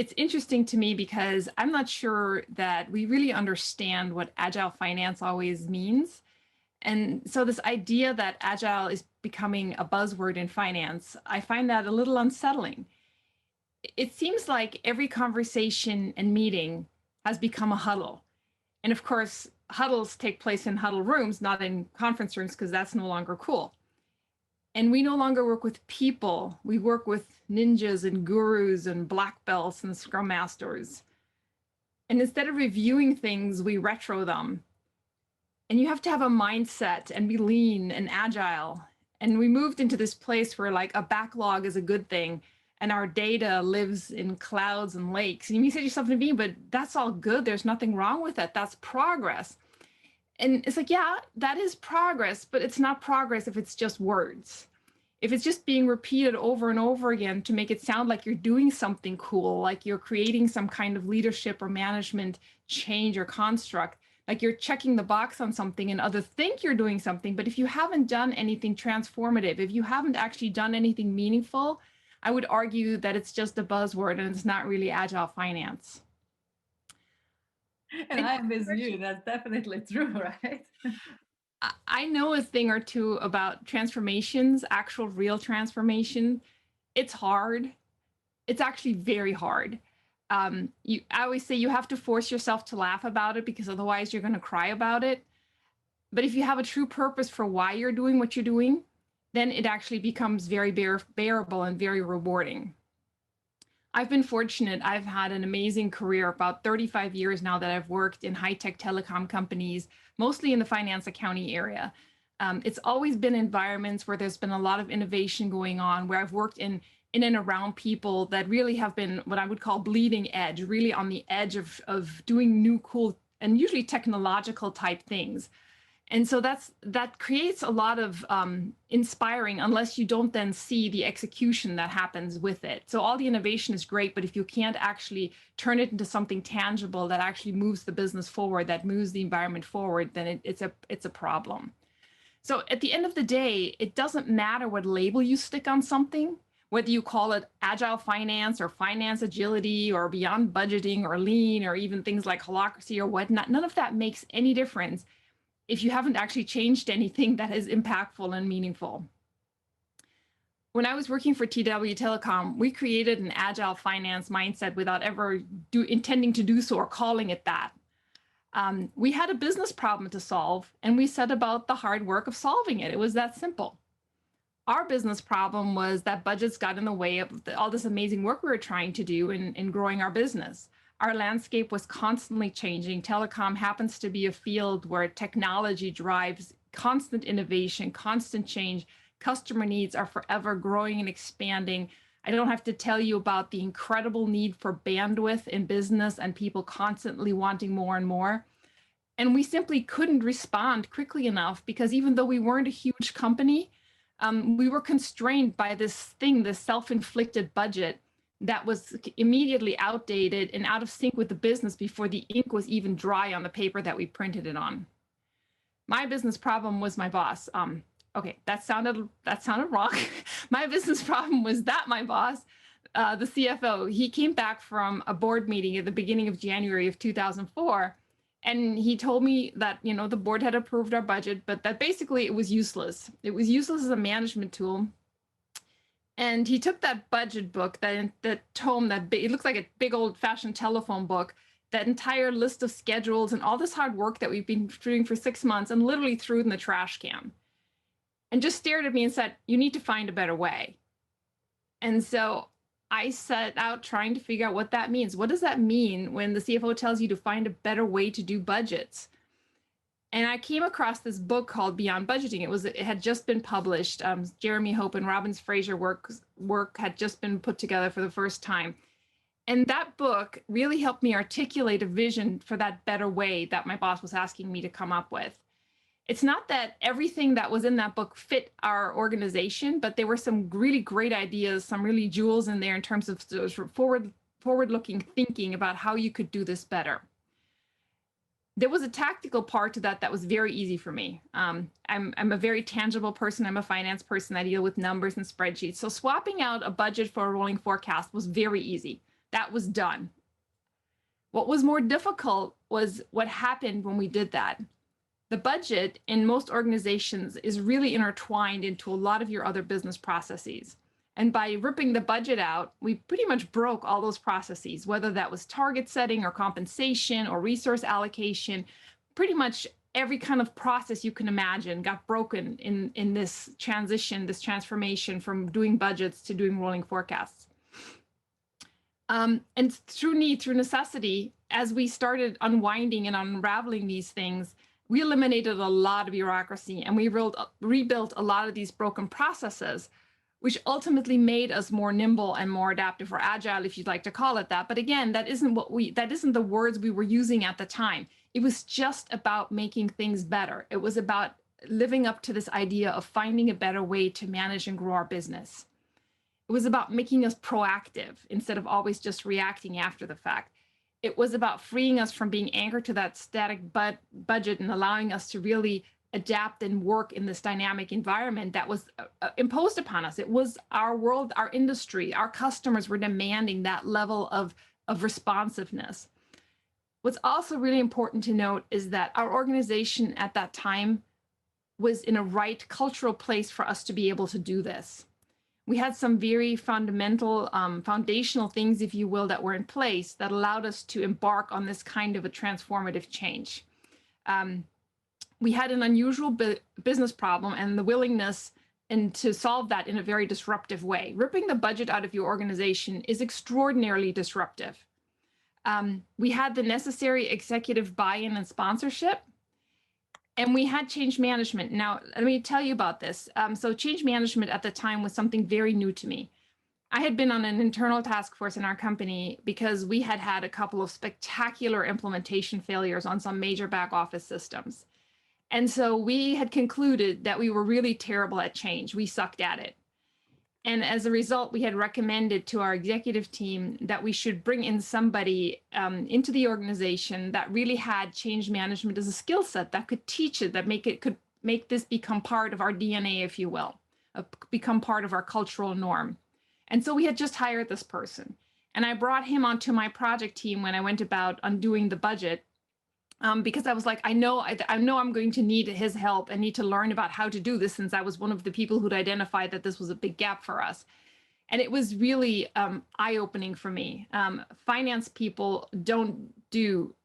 it's interesting to me because I'm not sure that we really understand what agile finance always means. And so this idea that agile is becoming a buzzword in finance, I find that a little unsettling. It seems like every conversation and meeting has become a huddle. And of course, huddles take place in huddle rooms, not in conference rooms, because that's no longer cool. And we no longer work with people. We work with ninjas and gurus and black belts and scrum masters. And instead of reviewing things, we retro them. And you have to have a mindset and be lean and agile. And we moved into this place where like a backlog is a good thing and our data lives in clouds and lakes. And you may say to yourself, Nevine, but that's all good. There's nothing wrong with that. That's progress. And it's like, yeah, that is progress, but it's not progress if it's just words. If it's just being repeated over and over again to make it sound like you're doing something cool, like you're creating some kind of leadership or management change or construct, like you're checking the box on something and others think you're doing something, but if you haven't done anything transformative, if you haven't actually done anything meaningful, I would argue that it's just a buzzword and it's not really agile finance. And I am with you. That's definitely true, right? I know a thing or two about transformations, actual real transformation. It's hard. It's actually very hard. I always say you have to force yourself to laugh about it because otherwise you're going to cry about it. But if you have a true purpose for why you're doing what you're doing, then it actually becomes very bearable and very rewarding. I've been fortunate. I've had an amazing career, about 35 years now that I've worked in high-tech telecom companies, mostly in the finance accounting area. It's always been environments where there's been a lot of innovation going on, where I've worked in and around people that really have been what I would call bleeding edge, really on the edge of doing new, cool, and usually technological type things. And so that creates a lot of inspiring, unless you don't then see the execution that happens with it. So all the innovation is great, but if you can't actually turn it into something tangible that actually moves the business forward, that moves the environment forward, then it's a problem. So at the end of the day, it doesn't matter what label you stick on something, whether you call it agile finance or finance agility or beyond budgeting or lean or even things like holacracy or whatnot. None of that makes any difference if you haven't actually changed anything that is impactful and meaningful. When I was working for TW Telecom, we created an agile finance mindset without ever intending to do so or calling it that. We had a business problem to solve, and we set about the hard work of solving it. It was that simple. Our business problem was that budgets got in the way of all this amazing work we were trying to do in growing our business. Our landscape was constantly changing. Telecom happens to be a field where technology drives constant innovation, constant change. Customer needs are forever growing and expanding. I don't have to tell you about the incredible need for bandwidth in business and people constantly wanting more and more. And we simply couldn't respond quickly enough because even though we weren't a huge company, we were constrained by this thing, this self-inflicted budget that was immediately outdated and out of sync with the business before the ink was even dry on the paper that we printed it on. My business problem was my boss. Okay, that sounded wrong. My business problem was that my boss, the CFO, he came back from a board meeting at the beginning of January of 2004, and he told me that, you know, the board had approved our budget, but that basically it was useless. It was useless as a management tool. And he took that budget book, that tome, it looks like a big old-fashioned telephone book, that entire list of schedules and all this hard work that we've been doing for 6 months, and literally threw it in the trash can. And just stared at me and said, "You need to find a better way." And so I set out trying to figure out what that means. What does that mean when the CFO tells you to find a better way to do budgets? And I came across this book called Beyond Budgeting. It had just been published. Jeremy Hope and Robbins Fraser work had just been put together for the first time. And that book really helped me articulate a vision for that better way that my boss was asking me to come up with. It's not that everything that was in that book fit our organization, but there were some really great ideas, some really jewels in there in terms of forward-looking thinking about how you could do this better. There was a tactical part to that was very easy for me. I'm a very tangible person. I'm a finance person. I deal with numbers and spreadsheets. So swapping out a budget for a rolling forecast was very easy. That was done. What was more difficult was what happened when we did that. The budget in most organizations is really intertwined into a lot of your other business processes. And by ripping the budget out, we pretty much broke all those processes, whether that was target setting or compensation or resource allocation. Pretty much every kind of process you can imagine got broken in this transition, this transformation from doing budgets to doing rolling forecasts. And through need, through necessity, as we started unwinding and unraveling these things, we eliminated a lot of bureaucracy, and we rebuilt a lot of these broken processes, which ultimately made us more nimble and more adaptive, or agile, if you'd like to call it that. But again, that isn't the words we were using at the time. It was just about making things better. It was about living up to this idea of finding a better way to manage and grow our business. It was about making us proactive instead of always just reacting after the fact. It was about freeing us from being anchored to that static budget and allowing us to really adapt and work in this dynamic environment that was imposed upon us. It was our world, our industry, our customers were demanding that level of responsiveness. What's also really important to note is that our organization at that time was in a right cultural place for us to be able to do this. We had some very fundamental, foundational things, if you will, that were in place that allowed us to embark on this kind of a transformative change. We had an unusual business problem and the willingness to solve that in a very disruptive way. Ripping the budget out of your organization is extraordinarily disruptive. We had the necessary executive buy-in and sponsorship, and we had change management. Now, let me tell you about this. So change management at the time was something very new to me. I had been on an internal task force in our company because we had had a couple of spectacular implementation failures on some major back office systems. And so we had concluded that we were really terrible at change. We sucked at it. And as a result, we had recommended to our executive team that we should bring in somebody into the organization that really had change management as a skill set, that could teach it, that could make this become part of our DNA, if you will, become part of our cultural norm. And so we had just hired this person. And I brought him onto my project team when I went about undoing the budget. Because I was like, I know I'm going to need his help and need to learn about how to do this, since I was one of the people who'd identified that this was a big gap for us. And it was really eye-opening for me. Finance people don't do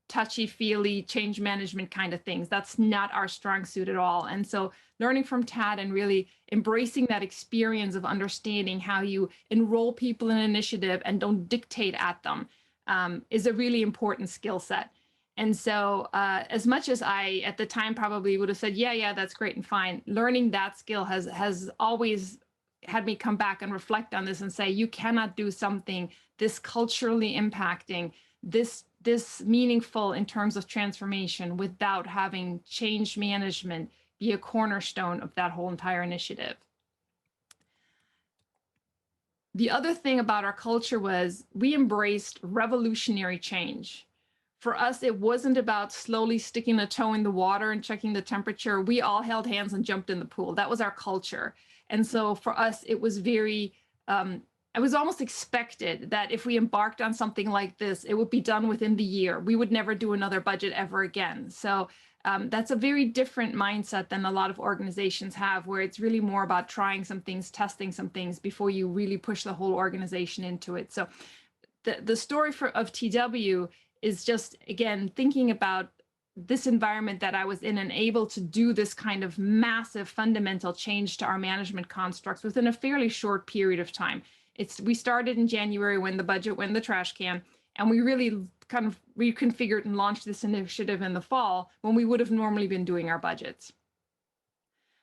touchy-feely change management kind of things. That's not our strong suit at all. And so learning from Tad and really embracing that experience of understanding how you enroll people in an initiative and don't dictate at them is a really important skill set. And so as much as I, at the time, probably would have said, yeah, that's great and fine, learning that skill has always had me come back and reflect on this and say, you cannot do something this culturally impacting, this meaningful in terms of transformation without having change management be a cornerstone of that whole entire initiative. The other thing about our culture was we embraced revolutionary change. For us, it wasn't about slowly sticking a toe in the water and checking the temperature. We all held hands and jumped in the pool. That was our culture. And so for us, it was very, it was almost expected that if we embarked on something like this, it would be done within the year. We would never do another budget ever again. So that's a very different mindset than a lot of organizations have, where it's really more about trying some things, testing some things before you really push the whole organization into it. So the story of TW is just, again, thinking about this environment that I was in and able to do this kind of massive fundamental change to our management constructs within a fairly short period of time. We started in January when the budget went in the trash can, and we really kind of reconfigured and launched this initiative in the fall when we would have normally been doing our budgets.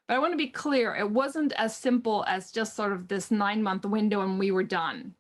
But I want to be clear, it wasn't as simple as just sort of this 9-month window and we were done.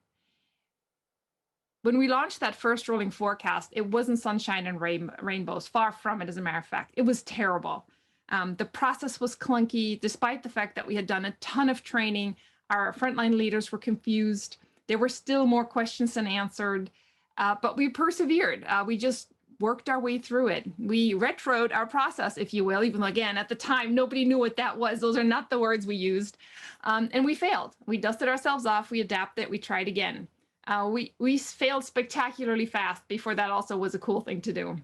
When we launched that first rolling forecast, it wasn't sunshine and rainbows, far from it, as a matter of fact. It was terrible. The process was clunky, despite the fact that we had done a ton of training. Our frontline leaders were confused. There were still more questions than answered, but we persevered. We just worked our way through it. We retroed our process, if you will, even though, again, at the time, nobody knew what that was. Those are not the words we used. And we failed. We dusted ourselves off. We adapted. We tried again. We failed spectacularly fast before that also was a cool thing to do.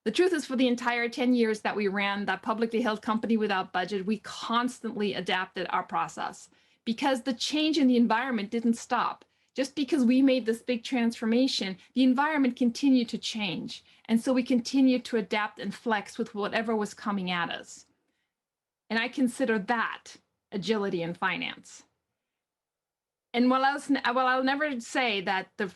The truth is, for the entire 10 years that we ran that publicly held company without budget, we constantly adapted our process because the change in the environment didn't stop. Just because we made this big transformation, the environment continued to change. And so we continued to adapt and flex with whatever was coming at us. And I consider that agility in finance. And while I'll never say that the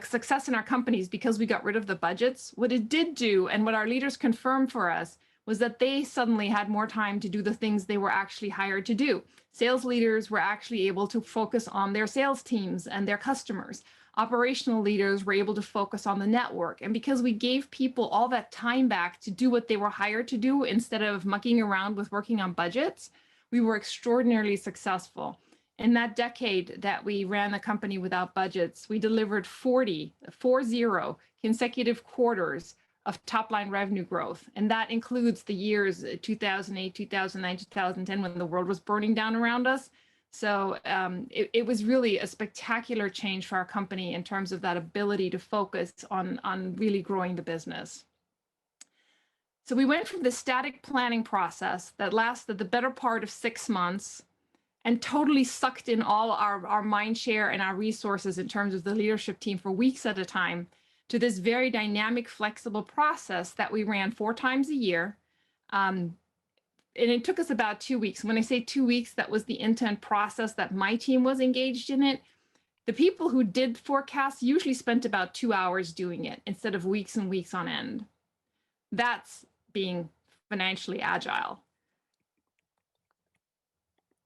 success in our companies because we got rid of the budgets, what it did do and what our leaders confirmed for us was that they suddenly had more time to do the things they were actually hired to do. Sales leaders were actually able to focus on their sales teams and their customers. Operational leaders were able to focus on the network. And because we gave people all that time back to do what they were hired to do instead of mucking around with working on budgets, we were extraordinarily successful. In that decade that we ran the company without budgets, we delivered 40 consecutive quarters of top-line revenue growth. And that includes the years 2008, 2009, 2010, when the world was burning down around us. So it was really a spectacular change for our company in terms of that ability to focus on really growing the business. So we went from the static planning process that lasted the better part of 6 months and totally sucked in all our mind share and our resources in terms of the leadership team for weeks at a time, to this very dynamic, flexible process that we ran 4 times a year. And it took us about 2 weeks. When I say 2 weeks, that was the intent process that my team was engaged in it. The people who did forecasts usually spent about 2 hours doing it instead of weeks and weeks on end. That's being financially agile.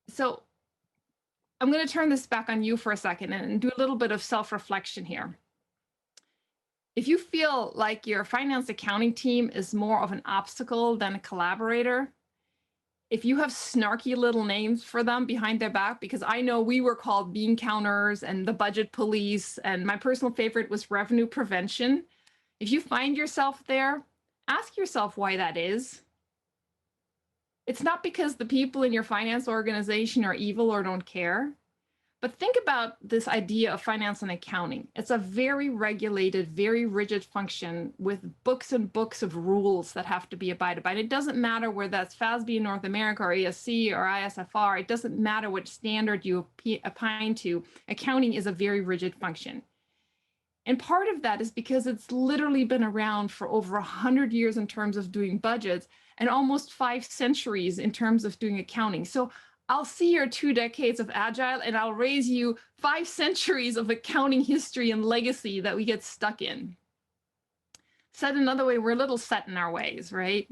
So I'm going to turn this back on you for a second and do a little bit of self-reflection here. If you feel like your finance accounting team is more of an obstacle than a collaborator, if you have snarky little names for them behind their back, because I know we were called bean counters and the budget police, and my personal favorite was revenue prevention. If you find yourself there, ask yourself why that is. It's not because the people in your finance organization are evil or don't care, but think about this idea of finance and accounting. It's a very regulated, very rigid function with books and books of rules that have to be abided by. And it doesn't matter whether that's FASB in North America or ESC or ISFR. It doesn't matter what standard you opine to. Accounting is a very rigid function. And part of that is because it's literally been around for over 100 years in terms of doing budgets and almost 5 centuries in terms of doing accounting. So I'll see your 2 decades of Agile and I'll raise you 5 centuries of accounting history and legacy that we get stuck in. Said another way, we're a little set in our ways, right?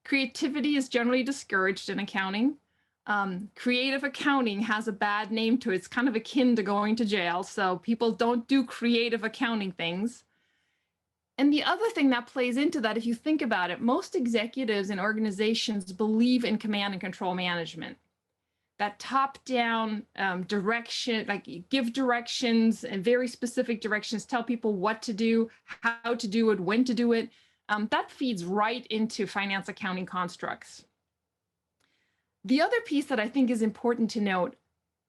Creativity is generally discouraged in accounting. Creative accounting has a bad name to it. It's kind of akin to going to jail. So people don't do creative accounting things. And the other thing that plays into that, if you think about it, most executives and organizations believe in command and control management. That top-down direction, like give directions and very specific directions, tell people what to do, how to do it, when to do it. That feeds right into finance accounting constructs. The other piece that I think is important to note,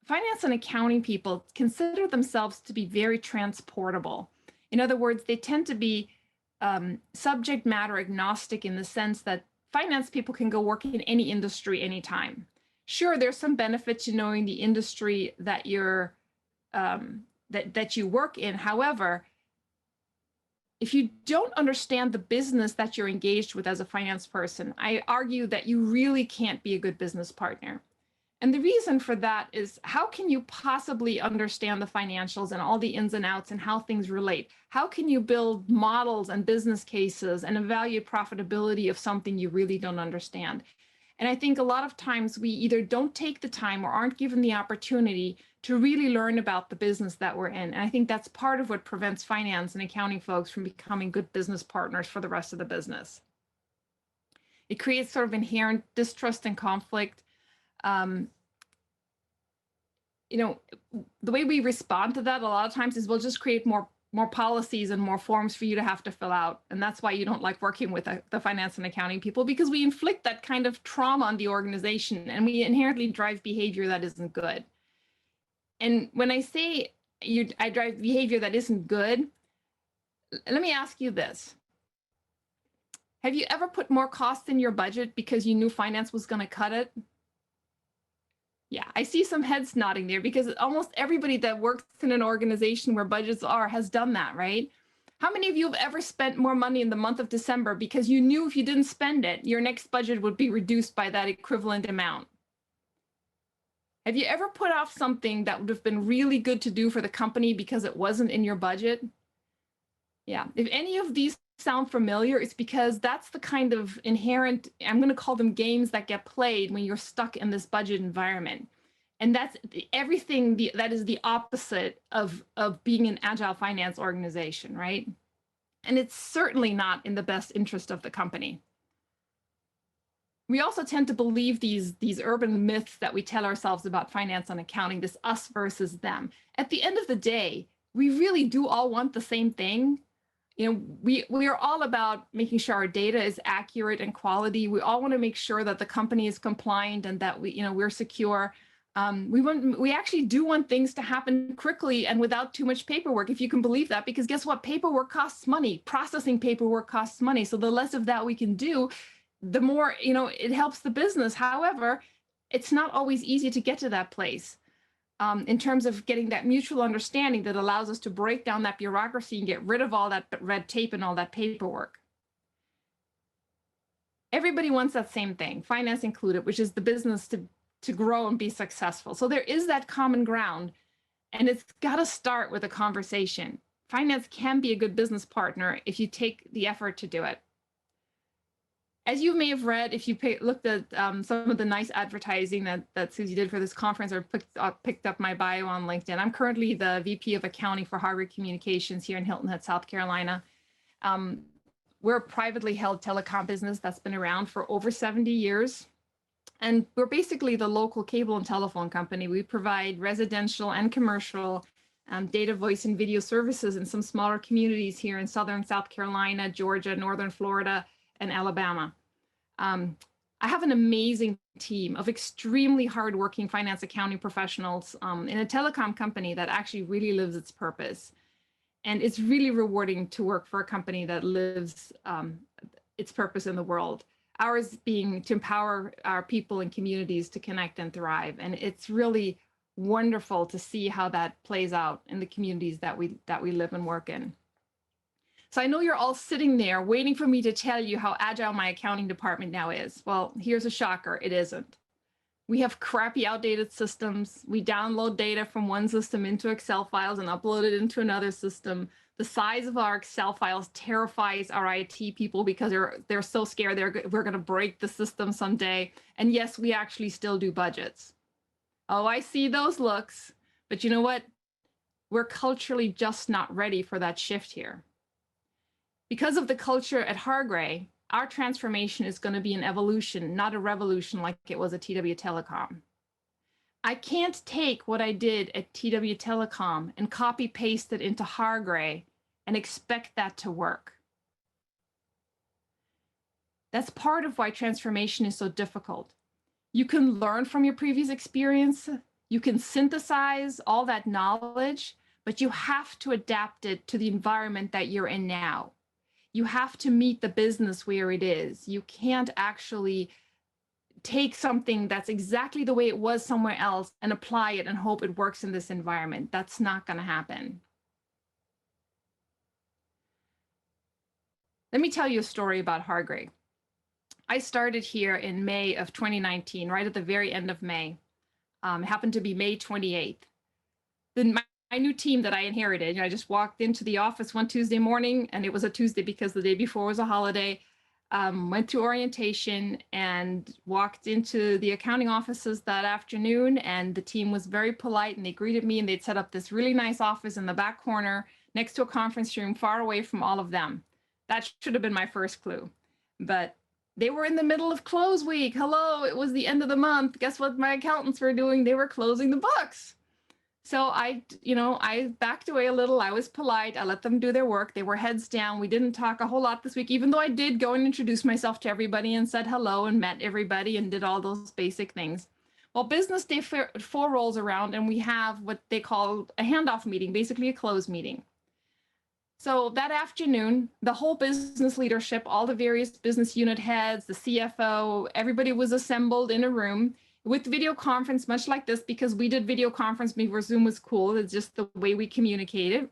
finance and accounting people consider themselves to be very transportable. In other words, they tend to be subject matter agnostic in the sense that finance people can go work in any industry anytime. Sure, there's some benefit to knowing the industry that you're that you work in. However, if you don't understand the business that you're engaged with as a finance person, I argue that you really can't be a good business partner. And the reason for that is, how can you possibly understand the financials and all the ins and outs and how things relate? How can you build models and business cases and evaluate profitability of something you really don't understand? And I think a lot of times we either don't take the time or aren't given the opportunity to really learn about the business that we're in. And I think that's part of what prevents finance and accounting folks from becoming good business partners for the rest of the business. It creates sort of inherent distrust and conflict. You know, the way we respond to that a lot of times is we'll just create more policies and more forms for you to have to fill out. And that's why you don't like working with the finance and accounting people, because we inflict that kind of trauma on the organization and we inherently drive behavior that isn't good. And when I say I drive behavior that isn't good. Let me ask you this. Have you ever put more cost in your budget because you knew finance was going to cut it? Yeah, I see some heads nodding there because almost everybody that works in an organization where budgets are has done that, right? How many of you have ever spent more money in the month of December because you knew if you didn't spend it, your next budget would be reduced by that equivalent amount? Have you ever put off something that would have been really good to do for the company because it wasn't in your budget? Yeah, if any of these sound familiar, it's because that's the kind of inherent, I'm going to call them games that get played when you're stuck in this budget environment. And that's everything that is the opposite of being an agile finance organization, right? And it's certainly not in the best interest of the company. We also tend to believe these urban myths that we tell ourselves about finance and accounting, this us versus them. At the end of the day, we really do all want the same thing. You know, we are all about making sure our data is accurate and quality. We all want to make sure that the company is compliant and that we're secure. We actually do want things to happen quickly and without too much paperwork, if you can believe that, because guess what? Paperwork costs money. Processing paperwork costs money. So the less of that we can do, the more, it helps the business. However, it's not always easy to get to that place. In terms of getting that mutual understanding that allows us to break down that bureaucracy and get rid of all that red tape and all that paperwork. Everybody wants that same thing, finance included, which is the business to grow and be successful. So there is that common ground, and it's got to start with a conversation. Finance can be a good business partner if you take the effort to do it. As you may have read, if you looked at some of the nice advertising that Susie did for this conference, or picked up my bio on LinkedIn, I'm currently the VP of Accounting for Harvard Communications here in Hilton Head, South Carolina. We're a privately held telecom business that's been around for over 70 years. And we're basically the local cable and telephone company. We provide residential and commercial data, voice, and video services in some smaller communities here in Southern South Carolina, Georgia, Northern Florida, and Alabama. I have an amazing team of extremely hardworking finance accounting professionals in a telecom company that actually really lives its purpose. And it's really rewarding to work for a company that lives its purpose in the world. Ours being to empower our people and communities to connect and thrive. And it's really wonderful to see how that plays out in the communities that we live and work in. So I know you're all sitting there waiting for me to tell you how agile my accounting department now is. Well, here's a shocker, it isn't. We have crappy, outdated systems. We download data from one system into Excel files and upload it into another system. The size of our Excel files terrifies our IT people because they're so scared we're going to break the system someday. And yes, we actually still do budgets. Oh, I see those looks. But you know what? We're culturally just not ready for that shift here. Because of the culture at Hargray, our transformation is going to be an evolution, not a revolution like it was at TW Telecom. I can't take what I did at TW Telecom and copy paste it into Hargray and expect that to work. That's part of why transformation is so difficult. You can learn from your previous experience, you can synthesize all that knowledge, but you have to adapt it to the environment that you're in now. You have to meet the business where it is. You can't actually take something that's exactly the way it was somewhere else and apply it and hope it works in this environment. That's not going to happen. Let me tell you a story about Hargray. I started here in May of 2019, right at the very end of May. It happened to be May 28th. Then my new team that I inherited, I just walked into the office one Tuesday morning, and it was a Tuesday because the day before was a holiday, went to orientation and walked into the accounting offices that afternoon, and the team was very polite and they greeted me, and they'd set up this really nice office in the back corner next to a conference room far away from all of them. That should have been my first clue. But they were in the middle of close week. Hello, it was the end of the month. Guess what my accountants were doing? They were closing the books. So I backed away a little. I was polite. I let them do their work. They were heads down. We didn't talk a whole lot this week, even though I did go and introduce myself to everybody and said hello and met everybody and did all those basic things. Well, business day four rolls around and we have what they call a handoff meeting, basically a close meeting. So that afternoon, the whole business leadership, all the various business unit heads, the CFO, everybody was assembled in a room with video conference, much like this, because we did video conference before Zoom was cool. It's just the way we communicated.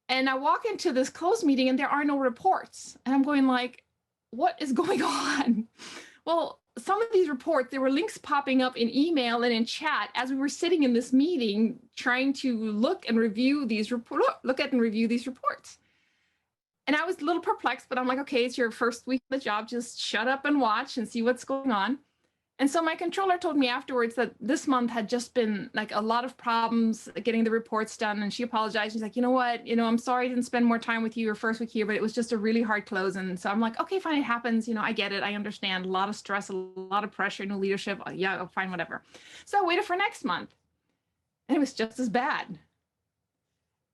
And I walk into this closed meeting and there are no reports. And I'm going like, what is going on? Well, some of these reports, there were links popping up in email and in chat as we were sitting in this meeting trying to look and review these reports. And I was a little perplexed, but I'm like, okay, it's your first week of the job. Just shut up and watch and see what's going on. And so my controller told me afterwards that this month had just been like a lot of problems getting the reports done. And she apologized. She's like, you know what, I'm sorry I didn't spend more time with you your first week here, but it was just a really hard close. And so I'm like, okay, fine, it happens. I get it. I understand. A lot of stress, a lot of pressure, new leadership. Yeah, fine, whatever. So I waited for next month and it was just as bad.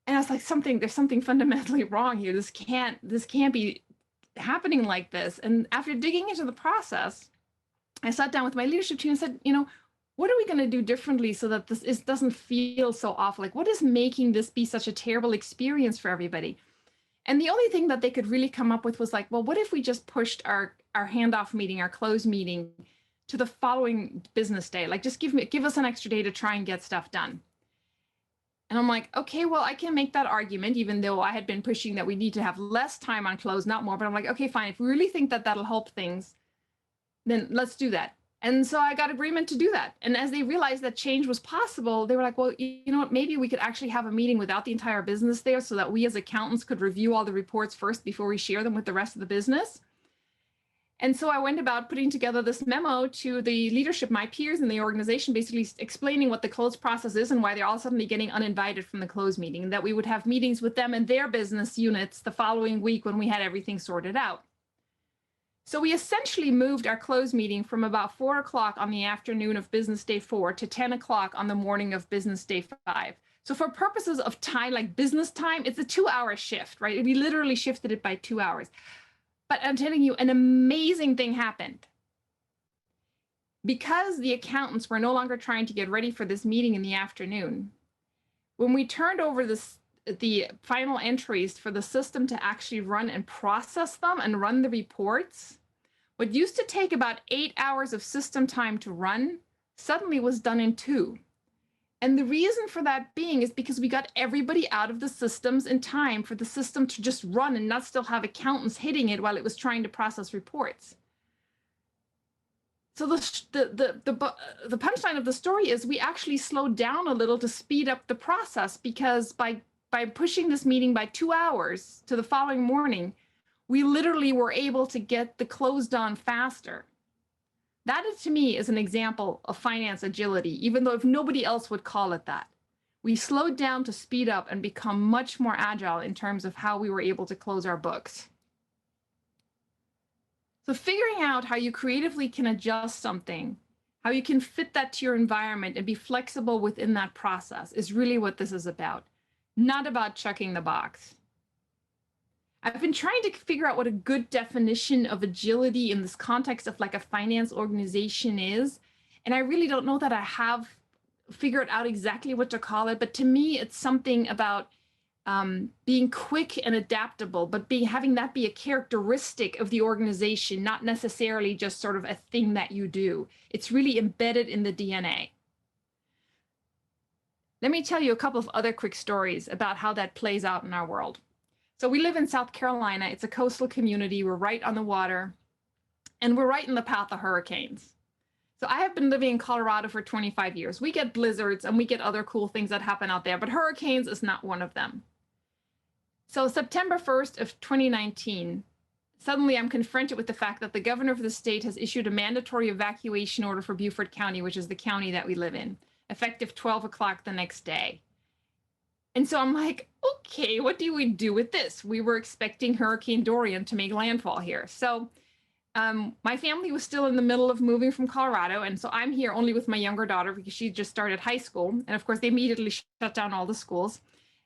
And I was like, there's something fundamentally wrong here. This can't be happening like this. And after digging into the process, I sat down with my leadership team and said, what are we going to do differently so that this doesn't feel so awful? Like, what is making this be such a terrible experience for everybody? And the only thing that they could really come up with was like, well, what if we just pushed our handoff meeting, our close meeting to the following business day? Like, just give us an extra day to try and get stuff done. And I'm like, okay, well, I can make that argument, even though I had been pushing that we need to have less time on close, not more. But I'm like, okay, fine. If we really think that that'll help things, then let's do that. And so I got agreement to do that. And as they realized that change was possible, they were like, well, you know what, maybe we could actually have a meeting without the entire business there so that we as accountants could review all the reports first before we share them with the rest of the business. And so I went about putting together this memo to the leadership, my peers in the organization, basically explaining what the close process is and why they're all suddenly getting uninvited from the close meeting, and that we would have meetings with them and their business units the following week when we had everything sorted out. So we essentially moved our close meeting from about 4 o'clock on the afternoon of business day 4 to 10 o'clock on the morning of business day 5. So for purposes of time, like business time, it's a 2-hour shift, right? We literally shifted it by 2 hours. But I'm telling you, an amazing thing happened. Because the accountants were no longer trying to get ready for this meeting in the afternoon, when we turned over the final entries for the system to actually run and process them and run the reports, what used to take about 8 hours of system time to run suddenly was done in 2. And the reason for that being is because we got everybody out of the systems in time for the system to just run and not still have accountants hitting it while it was trying to process reports. So the punchline of the story is we actually slowed down a little to speed up the process, because by pushing this meeting by 2 hours to the following morning, we literally were able to get the close done faster. That is, to me, is an example of finance agility, even though if nobody else would call it that. We slowed down to speed up and become much more agile in terms of how we were able to close our books. So figuring out how you creatively can adjust something, how you can fit that to your environment and be flexible within that process is really what this is about, not about checking the box. I've been trying to figure out what a good definition of agility in this context of like a finance organization is. And I really don't know that I have figured out exactly what to call it. But to me, it's something about being quick and adaptable, but having that be a characteristic of the organization, not necessarily just sort of a thing that you do. It's really embedded in the DNA. Let me tell you a couple of other quick stories about how that plays out in our world. So we live in South Carolina. It's a coastal community. We're right on the water, and we're right in the path of hurricanes. So I have been living in Colorado for 25 years. We get blizzards and we get other cool things that happen out there, but hurricanes is not one of them. So September 1st of 2019, suddenly I'm confronted with the fact that the governor of the state has issued a mandatory evacuation order for Beaufort County, which is the county that we live in, effective 12 o'clock the next day. And so I'm like, okay, what do we do with this? We were expecting Hurricane Dorian to make landfall here. So my family was still in the middle of moving from Colorado. And so I'm here only with my younger daughter because she just started high school. And of course, they immediately shut down all the schools.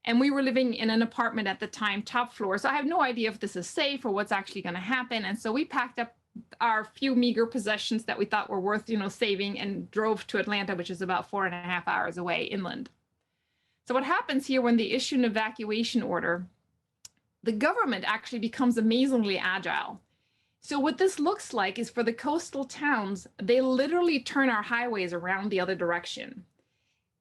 And we were living in an apartment at the time, top floor. So I have no idea if this is safe or what's actually going to happen. And so we packed up our few meager possessions that we thought were worth, saving, and drove to Atlanta, which is about 4.5 hours away inland. So what happens here when they issue an evacuation order, the government actually becomes amazingly agile. So what this looks like is for the coastal towns, they literally turn our highways around the other direction.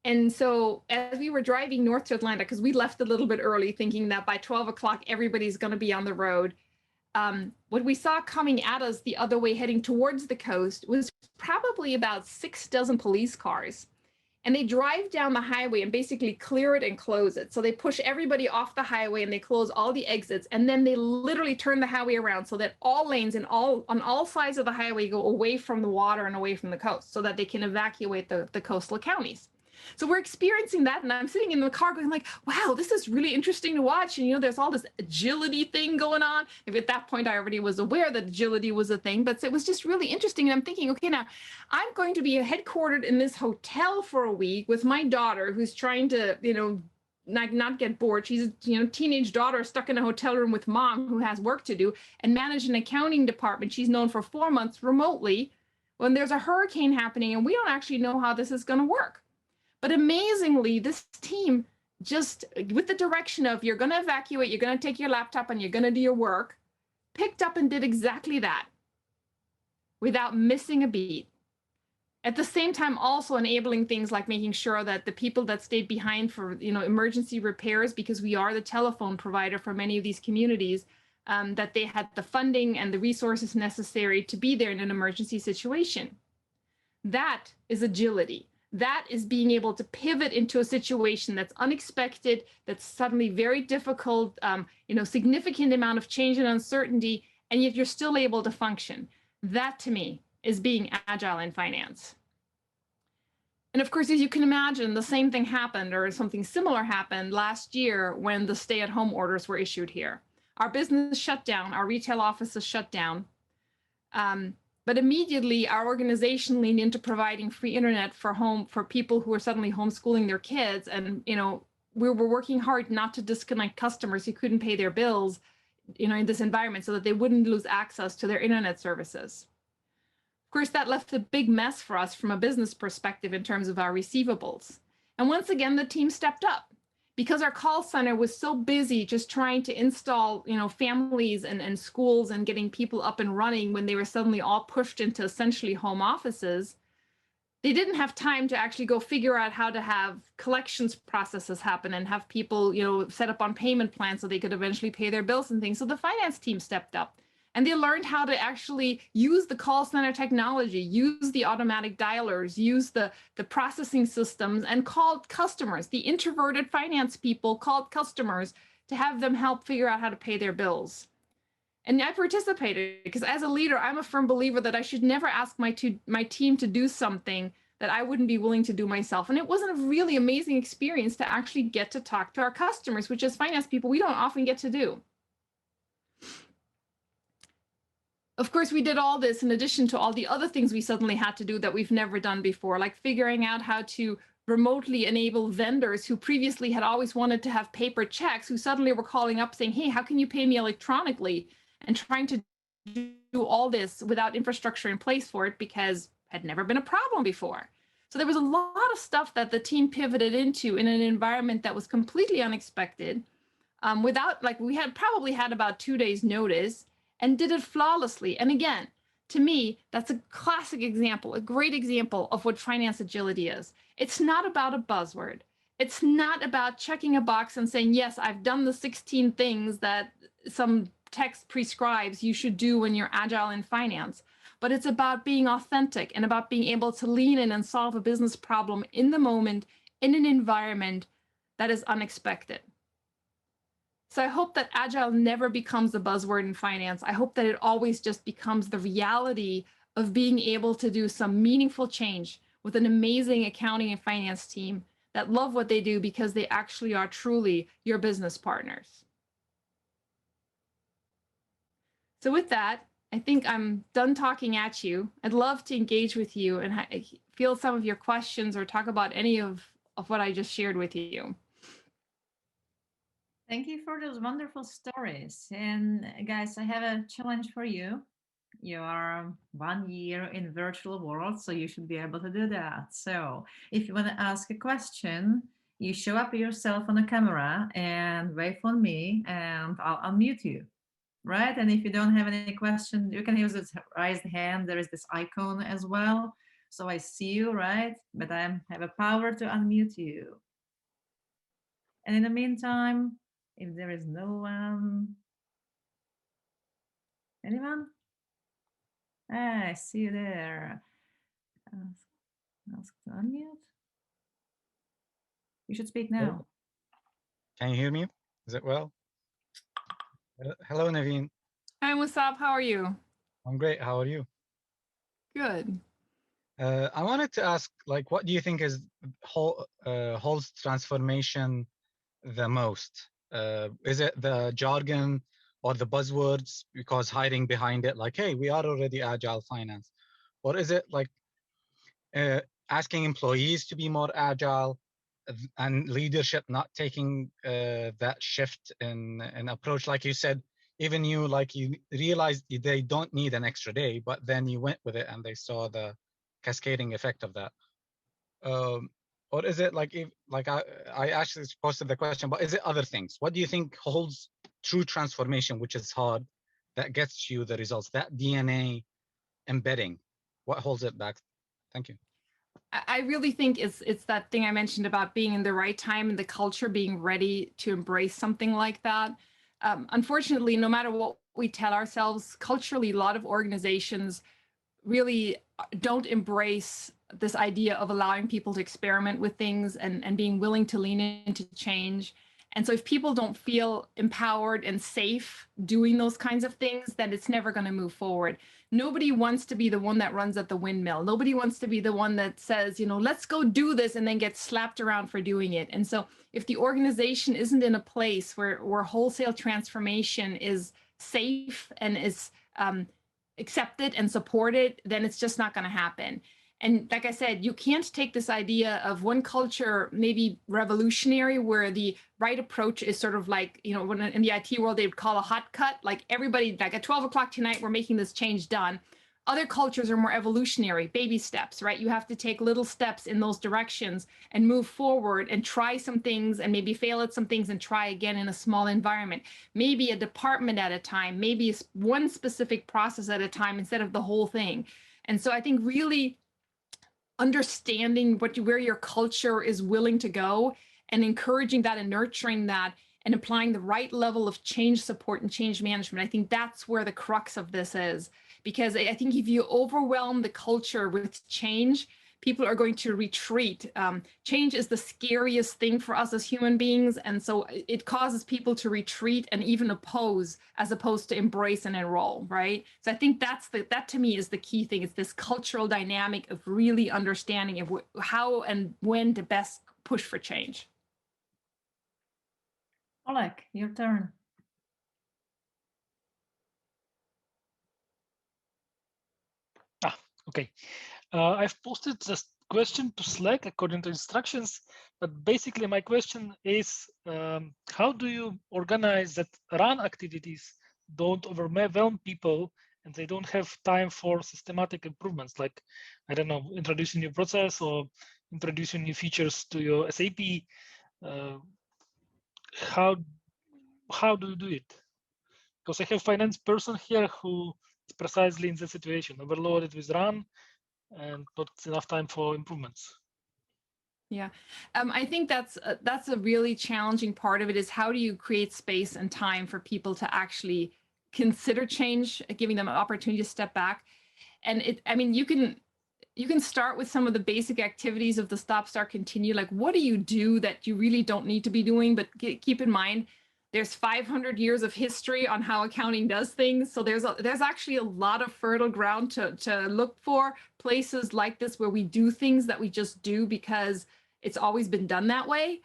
And so as we were driving north to Atlanta, because we left a little bit early thinking that by 12 o'clock, everybody's going to be on the road. What we saw coming at us the other way heading towards the coast was probably about 6 dozen police cars. And they drive down the highway and basically clear it and close it. So they push everybody off the highway and they close all the exits. And then they literally turn the highway around so that all lanes and on all sides of the highway go away from the water and away from the coast so that they can evacuate the coastal counties. So we're experiencing that, and I'm sitting in the car going like, wow, this is really interesting to watch. And, there's all this agility thing going on. If at that point I already was aware that agility was a thing, but it was just really interesting. And I'm thinking, okay, now I'm going to be headquartered in this hotel for a week with my daughter who's trying to, not get bored. She's a teenage daughter stuck in a hotel room with mom who has work to do, and manage an accounting department she's known for 4 months remotely when there's a hurricane happening and we don't actually know how this is going to work. But amazingly, this team, just with the direction of you're going to evacuate, you're going to take your laptop and you're going to do your work, picked up and did exactly that without missing a beat. At the same time, also enabling things like making sure that the people that stayed behind for emergency repairs, because we are the telephone provider for many of these communities, that they had the funding and the resources necessary to be there in an emergency situation. That is agility. That is being able to pivot into a situation that's unexpected, that's suddenly very difficult, significant amount of change and uncertainty, and yet you're still able to function. That, to me, is being agile in finance. And of course, as you can imagine, the same thing happened, or something similar happened last year when the stay-at-home orders were issued here. Our business shut down, our retail offices shut down. But immediately our organization leaned into providing free internet for people who were suddenly homeschooling their kids. And, we were working hard not to disconnect customers who couldn't pay their bills, in this environment so that they wouldn't lose access to their internet services. Of course, that left a big mess for us from a business perspective in terms of our receivables. And once again, the team stepped up. Because our call center was so busy just trying to install, families and schools and getting people up and running when they were suddenly all pushed into essentially home offices, they didn't have time to actually go figure out how to have collections processes happen and have people, set up on payment plans so they could eventually pay their bills and things. So the finance team stepped up. And they learned how to actually use the call center technology, use the automatic dialers, use the processing systems, and called customers. The introverted finance people called customers to have them help figure out how to pay their bills. And I participated because as a leader, I'm a firm believer that I should never ask my team to do something that I wouldn't be willing to do myself. And it wasn't a really amazing experience to actually get to talk to our customers, which as finance people, we don't often get to do. Of course, we did all this in addition to all the other things we suddenly had to do that we've never done before, like figuring out how to remotely enable vendors who previously had always wanted to have paper checks, who suddenly were calling up saying, hey, how can you pay me electronically? And trying to do all this without infrastructure in place for it because it had never been a problem before. So there was a lot of stuff that the team pivoted into in an environment that was completely unexpected, we had probably had about 2 days notice, and did it flawlessly. And again, to me, that's a classic example, a great example of what finance agility is. It's not about a buzzword. It's not about checking a box and saying, yes, I've done the 16 things that some text prescribes you should do when you're agile in finance. But it's about being authentic and about being able to lean in and solve a business problem in the moment, in an environment that is unexpected. So I hope that agile never becomes a buzzword in finance. I hope that it always just becomes the reality of being able to do some meaningful change with an amazing accounting and finance team that love what they do because they actually are truly your business partners. So with that, I think I'm done talking at you. I'd love to engage with you and field some of your questions or talk about any of what I just shared with you. Thank you for those wonderful stories. And guys, I have a challenge for you. You're 1 year in virtual world, so you should be able to do that. So if you want to ask a question, you show up yourself on the camera and wait for me and I'll unmute you, right? And if you don't have any question, you can use this raised hand. There is this icon as well. So I see you, right? But I have a power to unmute you. And in the meantime, if there is no one, anyone? Ah, I see you there. Ask to unmute. You should speak now. Can you hear me? Is it well? Hello, Nevine. Hi, Musab. How are you? I'm great. How are you? Good. I wanted to ask, like, what do you think is holds transformation the most? Is it the jargon or the buzzwords because hiding behind it, like, hey, we are already agile finance? Or is it like asking employees to be more agile and leadership not taking that shift in approach? Like you said, even you, like, you realized they don't need an extra day, but then you went with it and they saw the cascading effect of that. Or is it like, I actually posted the question, but is it other things? What do you think holds true transformation, which is hard, that gets you the results, that DNA embedding? What holds it back? Thank you. I really think it's that thing I mentioned about being in the right time and the culture being ready to embrace something like that. Unfortunately, no matter what we tell ourselves, culturally, a lot of organizations really don't embrace this idea of allowing people to experiment with things and being willing to lean into change. And so if people don't feel empowered and safe doing those kinds of things, then it's never going to move forward. Nobody wants to be the one that runs at the windmill. Nobody wants to be the one that says, you know, let's go do this and then get slapped around for doing it. And so if the organization isn't in a place where wholesale transformation is safe and is accepted and supported, then it's just not going to happen. And like I said, you can't take this idea of one culture, maybe revolutionary, where the right approach is sort of like, you know, when in the IT world, they would call a hot cut, like everybody, like at 12 o'clock tonight, we're making this change done. Other cultures are more evolutionary, baby steps, right? You have to take little steps in those directions and move forward and try some things and maybe fail at some things and try again in a small environment. Maybe a department at a time, maybe one specific process at a time instead of the whole thing. And so I think really understanding where your culture is willing to go and encouraging that and nurturing that and applying the right level of change support and change management. I think that's where the crux of this is, because I think if you overwhelm the culture with change, people are going to retreat. Change is the scariest thing for us as human beings. And so it causes people to retreat and even oppose as opposed to embrace and enroll, right? So I think that to me is the key thing. It's this cultural dynamic of really understanding of how and when to best push for change. Oleg, your turn. Okay. I've posted this question to Slack according to instructions, but basically my question is, how do you organize that run activities don't overwhelm people and they don't have time for systematic improvements, like, I don't know, introducing new process or introducing new features to your SAP? How do you do it? Because I have finance person here who is precisely in the situation, overloaded with run and not enough time for improvements. Yeah, I think that's a really challenging part of it, is how do you create space and time for people to actually consider change, giving them an opportunity to step back. And I mean, you can start with some of the basic activities of the stop, start, continue. Like, what do you do that you really don't need to be doing? But keep in mind, there's 500 years of history on how accounting does things. So there's actually a lot of fertile ground to look for places like this where we do things that we just do because it's always been done that way.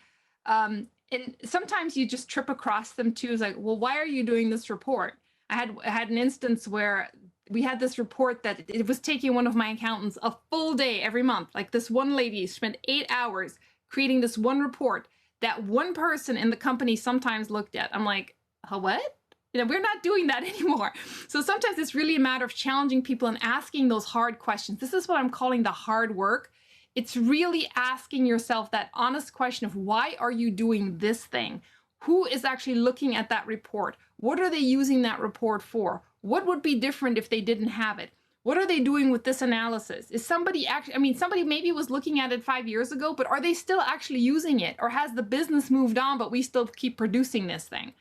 And sometimes you just trip across them too. It's like, well, why are you doing this report? I had an instance where we had this report that it was taking one of my accountants a full day every month. Like, this one lady spent 8 hours creating this one report that one person in the company sometimes looked at. I'm like, what? We're not doing that anymore. So sometimes it's really a matter of challenging people and asking those hard questions. This is what I'm calling the hard work. It's really asking yourself that honest question of why are you doing this thing? Who is actually looking at that report? What are they using that report for? What would be different if they didn't have it? What are they doing with this analysis? Is somebody actually, somebody maybe was looking at it 5 years ago, but are they still actually using it? Or has the business moved on, but we still keep producing this thing?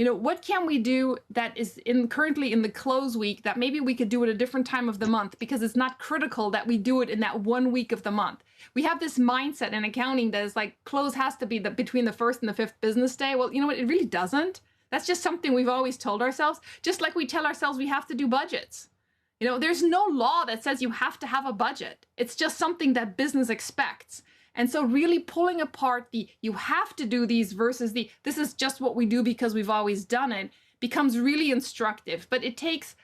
What can we do that is currently in the close week that maybe we could do at a different time of the month, because it's not critical that we do it in that 1 week of the month. We have this mindset in accounting that is like close has to be between the 1st and the 5th business day. Well, you know what? It really doesn't. That's just something we've always told ourselves, just like we tell ourselves we have to do budgets. There's no law that says you have to have a budget. It's just something that business expects. And so really pulling apart the you have to do these versus the this is just what we do because we've always done it becomes really instructive. But it takes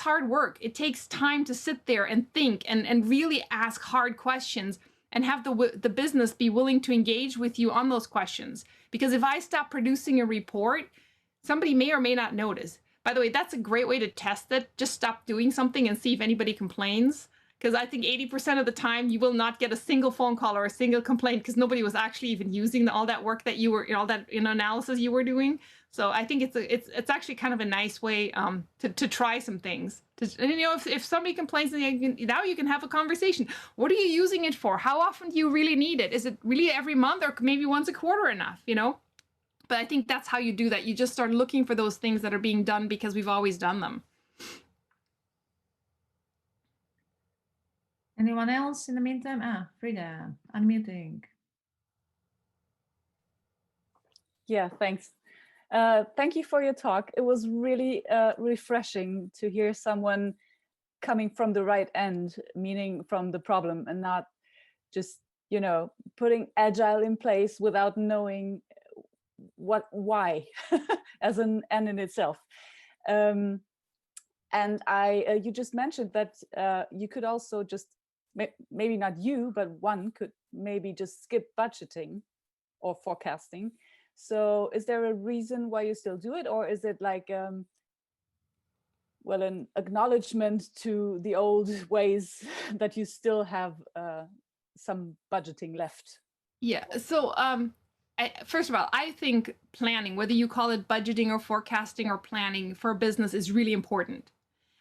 hard work. It takes time to sit there and think and really ask hard questions and have the business be willing to engage with you on those questions. Because if I stop producing a report, somebody may or may not notice. By the way, that's a great way to test it. Just stop doing something and see if anybody complains. Because I think 80% of the time you will not get a single phone call or a single complaint because nobody was actually even using all that work that you were, all that analysis you were doing. So I think it's actually kind of a nice way to try some things. If somebody complains, now you can have a conversation. What are you using it for? How often do you really need it? Is it really every month or maybe once a quarter enough? But I think that's how you do that. You just start looking for those things that are being done because we've always done them. Anyone else in the meantime? Frida, unmuting. Yeah, thanks. Thank you for your talk. It was really refreshing to hear someone coming from the right end, meaning from the problem, and not just, putting Agile in place without knowing why as an end in itself. And you just mentioned that you could also just, maybe not you, but one could maybe just skip budgeting or forecasting. So is there a reason why you still do it? Or is it like, an acknowledgement to the old ways that you still have some budgeting left? Yeah, so first of all, I think planning, whether you call it budgeting or forecasting or planning for a business, is really important.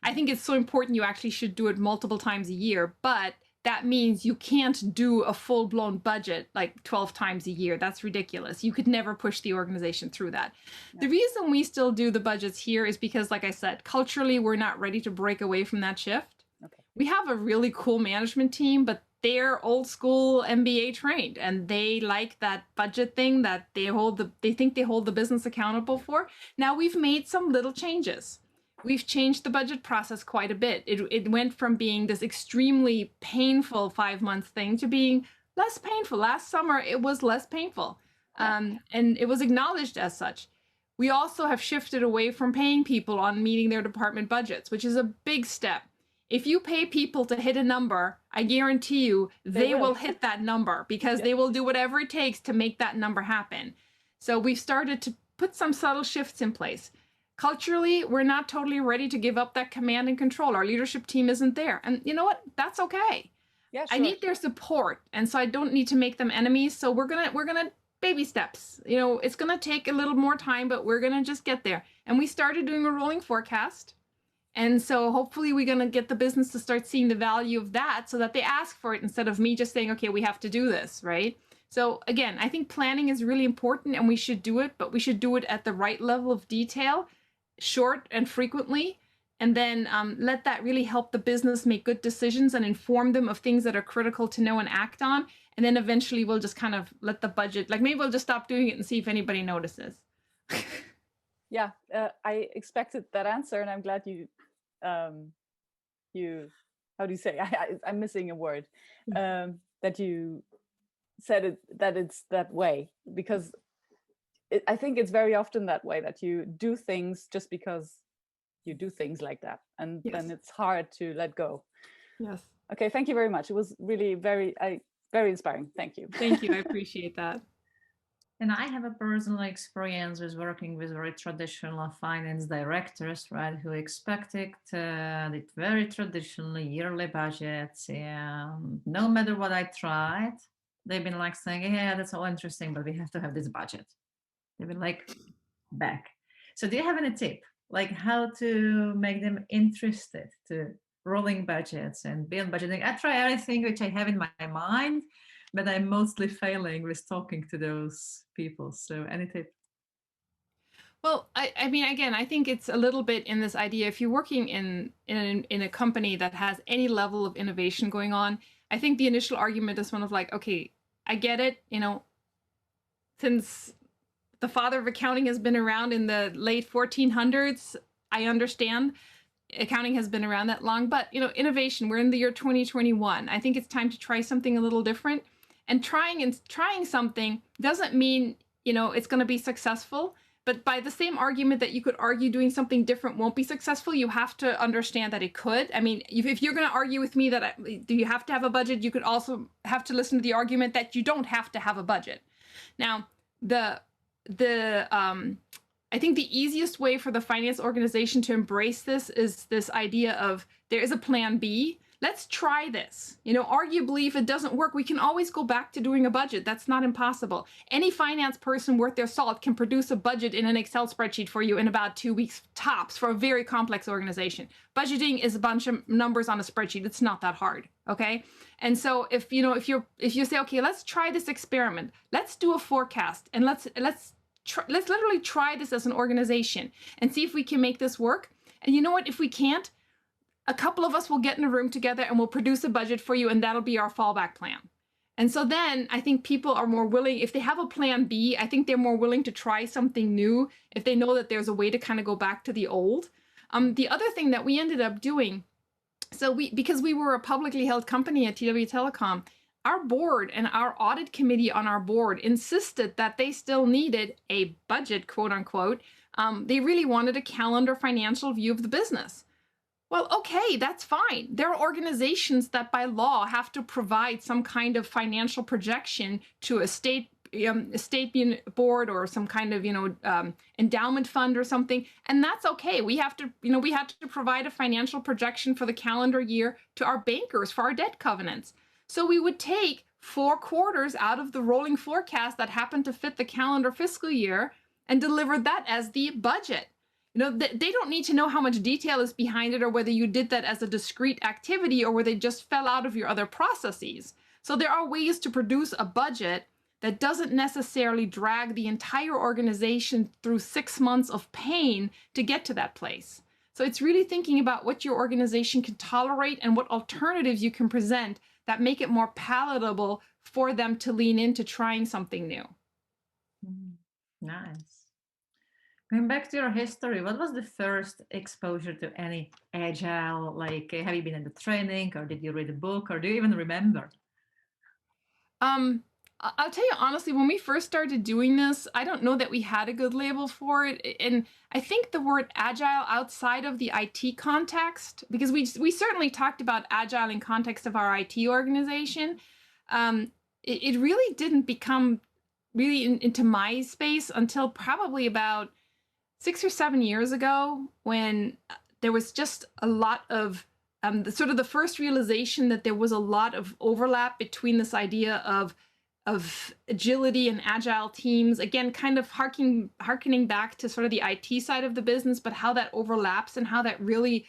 I think it's so important you actually should do it multiple times a year, but that means you can't do a full-blown budget like 12 times a year. That's ridiculous. You could never push the organization through that. No. The reason we still do the budgets here is because, like I said, culturally, we're not ready to break away from that shift. Okay. We have a really cool management team, but they're old school MBA trained, and they like that budget thing that they think they hold the business accountable for. Now we've made some little changes. We've changed the budget process quite a bit. It went from being this extremely painful 5-month thing to being less painful. Last summer, it was less painful, and it was acknowledged as such. We also have shifted away from paying people on meeting their department budgets, which is a big step. If you pay people to hit a number, I guarantee you they will hit that number because they will do whatever it takes to make that number happen. So we've started to put some subtle shifts in place. Culturally, we're not totally ready to give up that command and control. Our leadership team isn't there. And you know what? That's okay. Yeah, sure. I need their support. And so I don't need to make them enemies. So we're gonna baby steps. It's gonna take a little more time, but we're gonna just get there. And we started doing a rolling forecast. And so hopefully we're gonna get the business to start seeing the value of that so that they ask for it instead of me just saying, okay, we have to do this, right? So again, I think planning is really important and we should do it, but we should do it at the right level of detail, short and frequently, and then let that really help the business make good decisions and inform them of things that are critical to know and act on. And then eventually we'll just kind of let the budget, like maybe we'll just stop doing it and see if anybody notices. Yeah, I expected that answer, and I'm glad you, how do you say, I'm missing a word, that you said it, that it's that way, because I think it's very often that way, that you do things just because you do things like that, and then it's hard to let go. Yes. Okay, thank you very much. It was really very inspiring. Thank you. Thank you. I appreciate that. And I have a personal experience with working with very traditional finance directors, right, who expected the very traditional yearly budgets. And no matter what I tried, they've been like saying, yeah, that's all interesting, but we have to have this budget. They've been like back. So do you have any tip, like how to make them interested to rolling budgets and build budgeting? I try everything which I have in my mind, but I'm mostly failing with talking to those people. So any tip? Well, I mean, again, I think it's a little bit in this idea. If you're working in a company that has any level of innovation going on, I think the initial argument is one of like, okay, I get it. You know, since the father of accounting has been around in the late 1400s, I understand accounting has been around that long. But you know, innovation. We're in the year 2021. I think it's time to try something a little different. And trying something doesn't mean, you know, it's going to be successful. But by the same argument that you could argue doing something different won't be successful, you have to understand that it could. I mean, if you're going to argue with me that do you have to have a budget, you could also have to listen to the argument that you don't have to have a budget. Now, I think the easiest way for the finance organization to embrace this is this idea of there is a plan B. Let's try this. You know, arguably, if it doesn't work, we can always go back to doing a budget. That's not impossible. Any finance person worth their salt can produce a budget in an Excel spreadsheet for you in about 2 weeks tops for a very complex organization. Budgeting is a bunch of numbers on a spreadsheet. It's not that hard, okay? And so if you say, okay, let's try this experiment. Let's do a forecast and let's literally try this as an organization and see if we can make this work. And you know what? If we can't, a couple of us will get in a room together and we'll produce a budget for you, and that'll be our fallback plan. And so then I think people are more willing, if they have a plan B, I think they're more willing to try something new if they know that there's a way to kind of go back to the old. The other thing that we ended up doing, because we were a publicly held company at TW Telecom, our board and our audit committee on our board insisted that they still needed a budget, quote unquote. They really wanted a calendar financial view of the business. Well, okay, that's fine. There are organizations that by law have to provide some kind of financial projection to a state board or some kind of, endowment fund or something. And that's okay. We had to provide a financial projection for the calendar year to our bankers for our debt covenants. So we would take 4 quarters out of the rolling forecast that happened to fit the calendar fiscal year and deliver that as the budget. You know, they don't need to know how much detail is behind it or whether you did that as a discrete activity or whether they just fell out of your other processes. So there are ways to produce a budget that doesn't necessarily drag the entire organization through 6 months of pain to get to that place. So it's really thinking about what your organization can tolerate and what alternatives you can present that make it more palatable for them to lean into trying something new. Nice. Going back to your history, what was the first exposure to any agile? Like, have you been in the training, or did you read a book, or do you even remember? I'll tell you honestly, when we first started doing this, I don't know that we had a good label for it. And I think the word agile outside of the IT context, because we certainly talked about agile in context of our IT organization, it really didn't become really into my space until probably about 6 or 7 years ago, when there was just a lot of the first realization that there was a lot of overlap between this idea of agility and agile teams, again, kind of harkening back to sort of the IT side of the business, but how that overlaps and how that really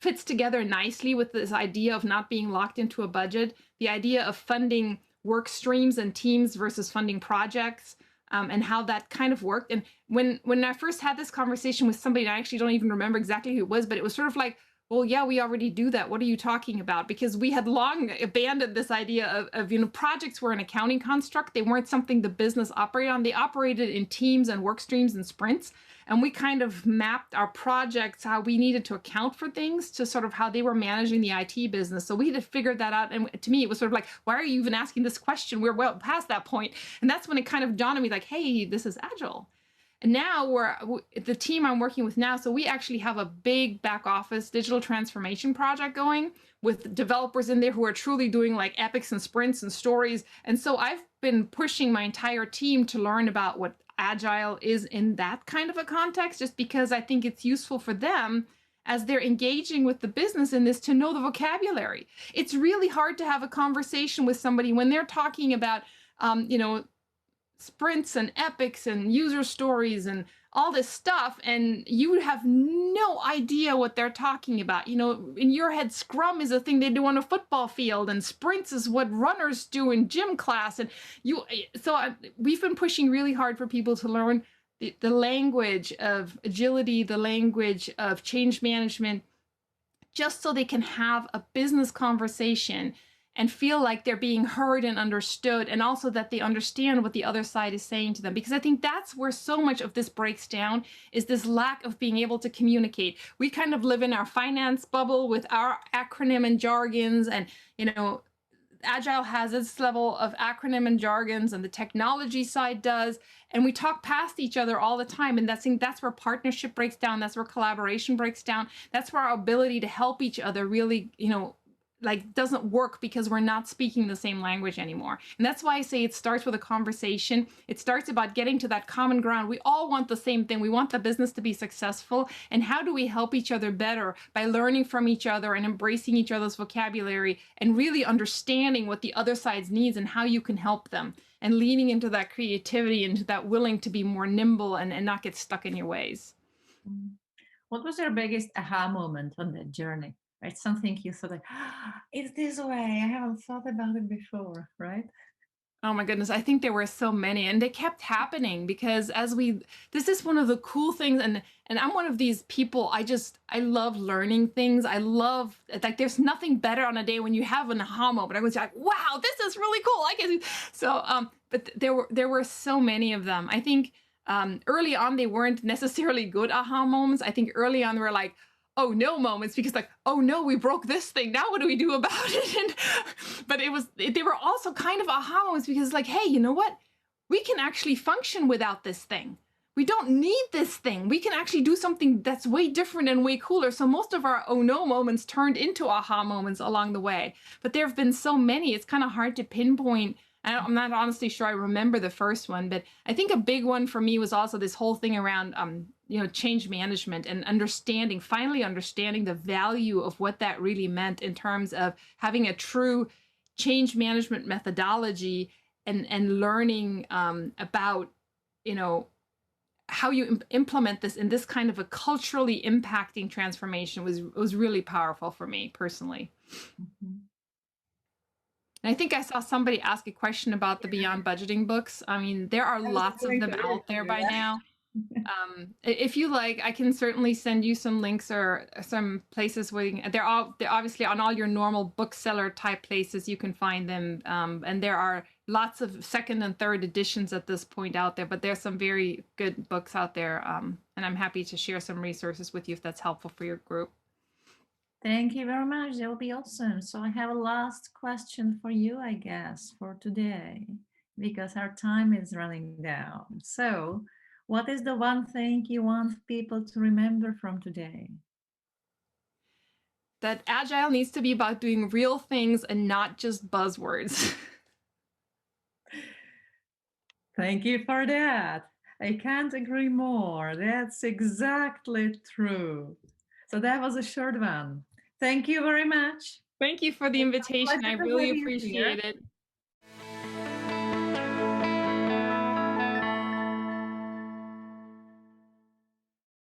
fits together nicely with this idea of not being locked into a budget, the idea of funding work streams and teams versus funding projects, and how that kind of worked. And when I first had this conversation with somebody, I actually don't even remember exactly who it was, but it was sort of like, well, yeah, we already do that. What are you talking about? Because we had long abandoned this idea of projects were an accounting construct. They weren't something the business operated on. They operated in teams and work streams and sprints. And we kind of mapped our projects, how we needed to account for things, to sort of how they were managing the IT business. So we had to figure that out. And to me, it was sort of like, why are you even asking this question? We're well past that point. And that's when it kind of dawned on me like, hey, this is Agile. And now the team I'm working with now, so we actually have a big back office digital transformation project going with developers in there who are truly doing like epics and sprints and stories. And so I've been pushing my entire team to learn about what Agile is in that kind of a context, just because I think it's useful for them as they're engaging with the business in this to know the vocabulary. It's really hard to have a conversation with somebody when they're talking about, sprints and epics and user stories and all this stuff, and you have no idea what they're talking about. In your head, Scrum is a thing they do on a football field, and sprints is what runners do in gym class. And we've been pushing really hard for people to learn the language of agility, the language of change management, just so they can have a business conversation and feel like they're being heard and understood, and also that they understand what the other side is saying to them. Because I think that's where so much of this breaks down, is this lack of being able to communicate. We kind of live in our finance bubble with our acronym and jargons, and Agile has its level of acronym and jargons, and the technology side does, and we talk past each other all the time. And that's where partnership breaks down. That's where collaboration breaks down. That's where our ability to help each other really, doesn't work, because we're not speaking the same language anymore. And that's why I say it starts with a conversation. It starts about getting to that common ground. We all want the same thing. We want the business to be successful. And how do we help each other better? By learning from each other and embracing each other's vocabulary and really understanding what the other side's needs and how you can help them, and leaning into that creativity, into that willing to be more nimble and not get stuck in your ways. What was your biggest aha moment on that journey? Right? Something you thought like, it's this way. I haven't thought about it before, right? Oh my goodness, I think there were so many, and they kept happening because this is one of the cool things, and I'm one of these people, I love learning things. I love, there's nothing better on a day when you have an aha moment. I was like, wow, this is really cool. But there were so many of them. I think early on, they weren't necessarily good aha moments. I think early on, they were like, oh no moments, because oh no, we broke this thing. Now what do we do about it? But they were also kind of aha moments, because hey, you know what? We can actually function without this thing. We don't need this thing. We can actually do something that's way different and way cooler. So most of our oh no moments turned into aha moments along the way. But there have been so many, it's kind of hard to pinpoint. I'm not honestly sure I remember the first one, but I think a big one for me was also this whole thing around change management, and finally understanding the value of what that really meant in terms of having a true change management methodology, and learning about how you implement this in this kind of a culturally impacting transformation was really powerful for me personally. Mm-hmm. And I think I saw somebody ask a question about the Beyond Budgeting books. I mean, there are lots of them out there by now. If you like, I can certainly send you some links or some places where they're obviously on all your normal bookseller type places. You can find them, and there are lots of second and third editions at this point out there. But there's some very good books out there, and I'm happy to share some resources with you if that's helpful for your group. Thank you very much. That will be awesome. So I have a last question for you, I guess, for today, because our time is running down. So what is the one thing you want people to remember from today? That Agile needs to be about doing real things and not just buzzwords. Thank you for that. I can't agree more. That's exactly true. So that was a short one. Thank you very much. Thank you for the invitation. I really appreciate it.